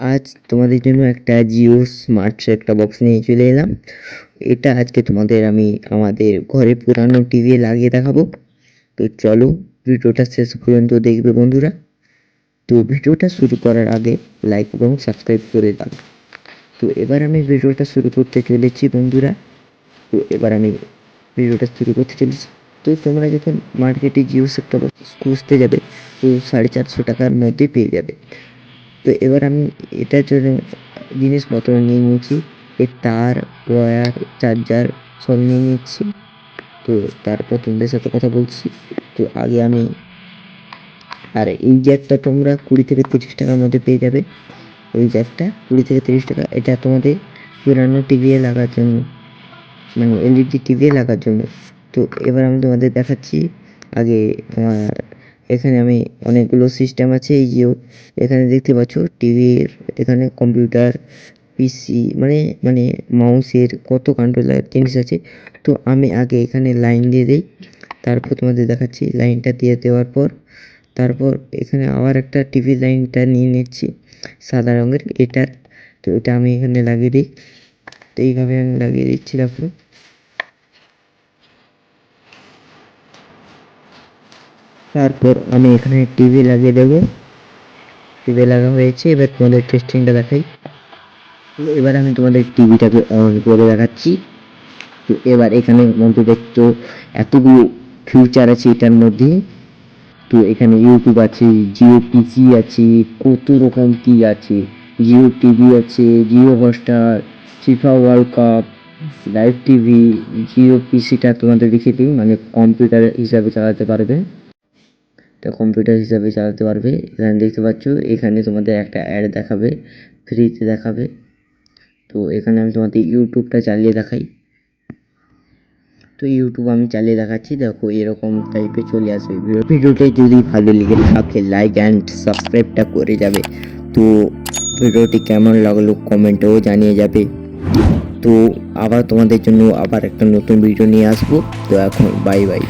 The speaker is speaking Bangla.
আজ তোমাদের জন্য একটা জিও স্মার্ট একটা বক্স নিয়ে চলে এলাম। এটা আজকে তোমাদের আমি আমাদের ঘরে পুরানো টিভি লাগিয়ে দেখাবো। তো চলো ভিডিওটা শেষ পর্যন্ত দেখবে বন্ধুরা। তো ভিডিওটা শুরু করার আগে লাইক এবং সাবস্ক্রাইব করে দাও। তো এবার আমি ভিডিওটা শুরু করতে চলেছি বন্ধুরা। তো এবার আমি ভিডিওটা শুরু করতে চলেছি। তো তোমরা যখন মার্কেটে জিও একটা বক্স খুঁজতে যাবে তো 450 টাকার মধ্যে পেয়ে যাবে। তো এবার আমি এটার জন্য জিনিসপত্র নিয়ে নিয়েছি, এর তার, ওয়্যার, চার্জার সব নিয়ে নিচ্ছি। তো তারপর তোমাদের সাথে কথা বলছি। তো আগে আমি এই জ্যাকটা তোমরা 20 থেকে 30 টাকার মধ্যে পেয়ে যাবে। ওই জ্যাকটা 20 থেকে 30 টাকা, এটা তোমাদের পুরানো টিভি লাগার জন্য, মানে এলইডি টিভি লাগার জন্য। তো এবার আমি তোমাদের দেখাচ্ছি। আগে আমার এখানে আমি অনেকগুলো সিস্টেম আছে। এই যে এখানে দেখতে পাচ্ছ টিভির, এখানে কম্পিউটার, পিসি, মানে মাউসের কত কন্ট্রোলার জিনিস আছে। তো আমি আগে এখানে লাইন দিয়ে দিই, তারপর তোমাদের দেখাচ্ছি। লাইনটা দিয়ে দেওয়ার পর তারপর এখানে আবার একটা টিভি লাইনটা নিয়ে নিচ্ছি সাদা রঙের এটার। তো এটা আমি এখানে লাগিয়ে দিই। তো এইভাবে আমি লাগিয়ে দিচ্ছি। তারপর আমি এখানে টিভি লাগিয়ে দেবো। টিভি লাগা হয়েছে, এবার তোমাদের টেস্টিংটা দেখাই। এবার আমি তোমাদের টিভিটাকে অন করে দেখাচ্ছি। তো এবার এখানে মধ্যে দেখছো এতগুলো ফিউচার আছে এটার মধ্যে। তো এখানে ইউটিউব আছে, জিও পিসি আছে, কত রকম কি আছে, জিও টিভি আছে, Jio Hotstar, FIFA world cup, live TV. Jio পিসিটা তোমাদের দেখিয়ে দিই, মানে কম্পিউটার হিসাবে চালাতে পারবে। তো কম্পিউটার হিসাবে চালাতে পারবে। এখানে দেখতে পাচ্ছ, এখানে তোমাদের একটা অ্যাড দেখাবে, ফ্রিতে দেখাবে। তো এখানে আমি তোমাদের ইউটিউবটা চালিয়ে দেখাই। তো ইউটিউব আমি চালিয়ে দেখাচ্ছি, দেখো এরকম টাইপে চলে আসবে। ভিডিওটা যদি ভালো লেগে থাকে লাইক অ্যান্ড সাবস্ক্রাইবটা করে যাবে। তো ভিডিওটি কেমন লাগলো কমেন্টেও জানিয়ে যাবে। তো আবার তোমাদের জন্য আবার একটা নতুন ভিডিও নিয়ে আসবো। তো এখন বাই বাই।